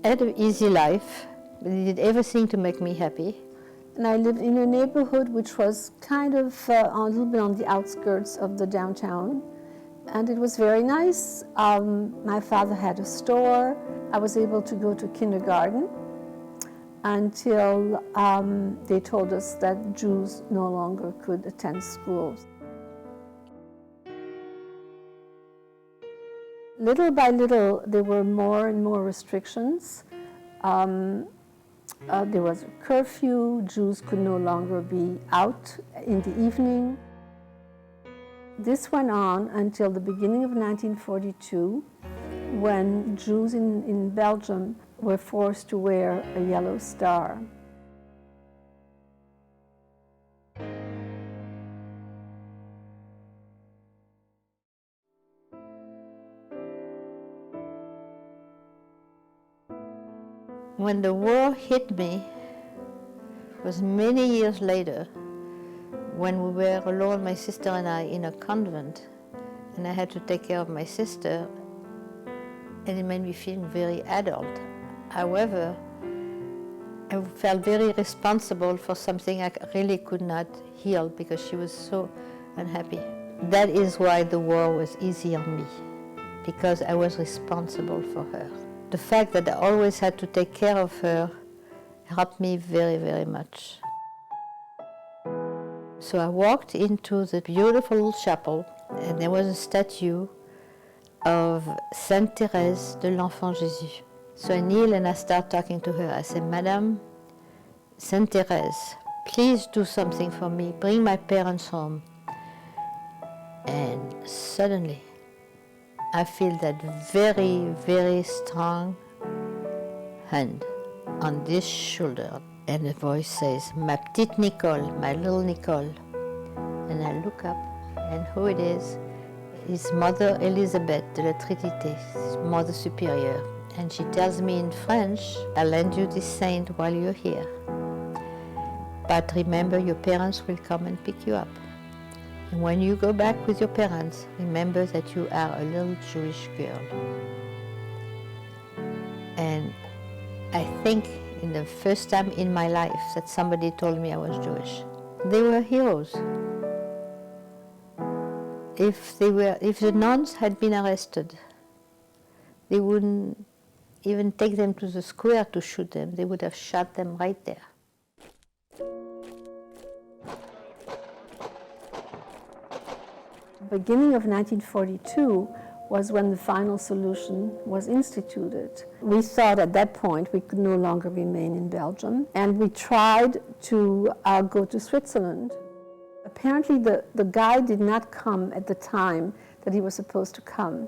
I had an easy life, but he did everything to make me happy. And I lived in a neighborhood which was kind of a little bit on the outskirts of the downtown. And it was very nice. My father had a store. I was able to go to kindergarten until they told us that Jews no longer could attend schools. Little by little, there were more and more restrictions. There was a curfew. Jews could no longer be out in the evening. This went on until the beginning of 1942, when Jews in Belgium were forced to wear a yellow star. When the war hit me, it was many years later, when we were alone, my sister and I, in a convent, and I had to take care of my sister, and it made me feel very adult. However, I felt very responsible for something I really could not heal because she was so unhappy. That is why the war was easy on me, because I was responsible for her. The fact that I always had to take care of her helped me very, very much. So I walked into the beautiful chapel, and there was a statue of Sainte Thérèse de l'Enfant Jésus. So I kneel and I start talking to her. I say, Madame, Sainte Thérèse, please do something for me. Bring my parents home. And suddenly, I feel that very, very strong hand on this shoulder. And the voice says, Ma petite Nicole, my little Nicole. And I look up, and who it is Mother Elizabeth de la Trinité, Mother Superior. And she tells me in French, I'll lend you this saint while you're here. But remember, your parents will come and pick you up. And when you go back with your parents, remember that you are a little Jewish girl. And I think in the first time in my life that somebody told me I was Jewish. They were heroes. If the nuns had been arrested, they wouldn't even take them to the square to shoot them. They would have shot them right there. The beginning of 1942 was when the final solution was instituted. We thought at that point we could no longer remain in Belgium, and we tried to go to Switzerland. Apparently the guy did not come at the time that he was supposed to come.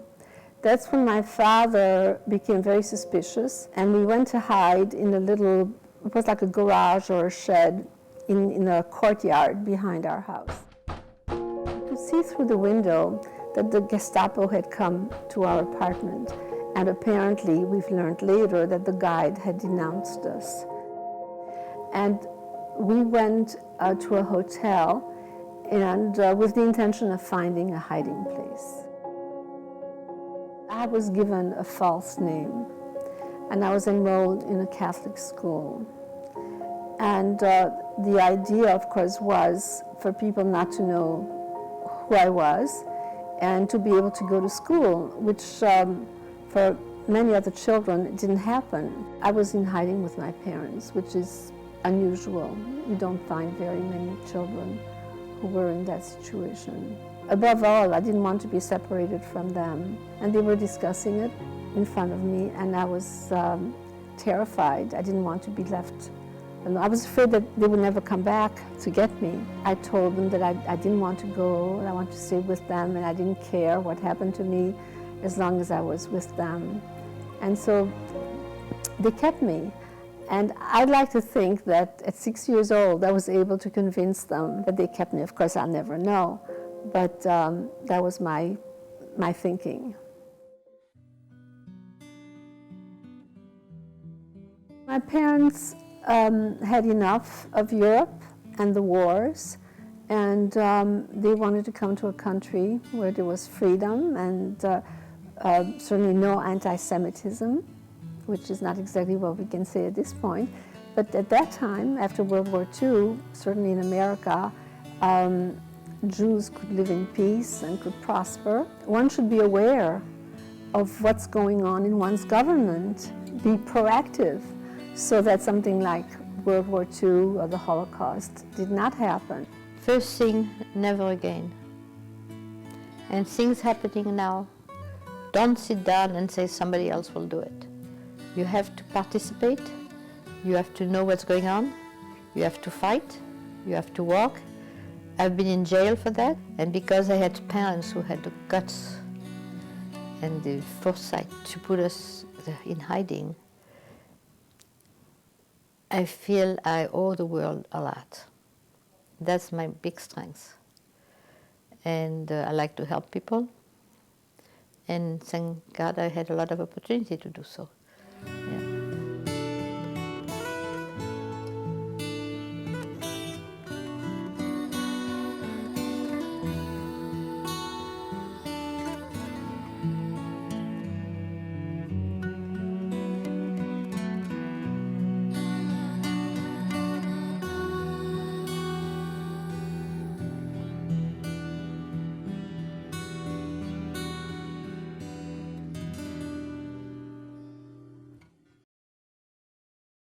That's when my father became very suspicious, and we went to hide in a little, it was like a garage or a shed in a courtyard behind our house. You could see through the window that the Gestapo had come to our apartment, and apparently we've learned later that the guide had denounced us. And we went to a hotel and with the intention of finding a hiding place. I was given a false name, and I was enrolled in a Catholic school. And the idea, of course, was for people not to know who I was and to be able to go to school, which for many other children didn't happen. I was in hiding with my parents, which is unusual. You don't find very many children who were in that situation. Above all, I didn't want to be separated from them. And they were discussing it in front of me, and I was terrified. I didn't want to be left alone. I was afraid that they would never come back to get me. I told them that I didn't want to go, and I wanted to stay with them, and I didn't care what happened to me as long as I was with them. And so they kept me. And I'd like to think that at 6 years old, I was able to convince them that they kept me. Of course, I'll never know, but that was my thinking. My parents had enough of Europe and the wars, and they wanted to come to a country where there was freedom and certainly no anti-Semitism. which is not exactly what we can say at this point. But at that time, after World War II, certainly in America, Jews could live in peace and could prosper. One should be aware of what's going on in one's government, be proactive, so that something like World War II or the Holocaust did not happen. First thing, never again. And things happening now, don't sit down and say somebody else will do it. You have to participate, you have to know what's going on, you have to fight, you have to walk. I've been in jail for that, and because I had parents who had the guts and the foresight to put us in hiding, I feel I owe the world a lot. That's my big strength. And I like to help people. And thank God I had a lot of opportunity to do so. Yeah.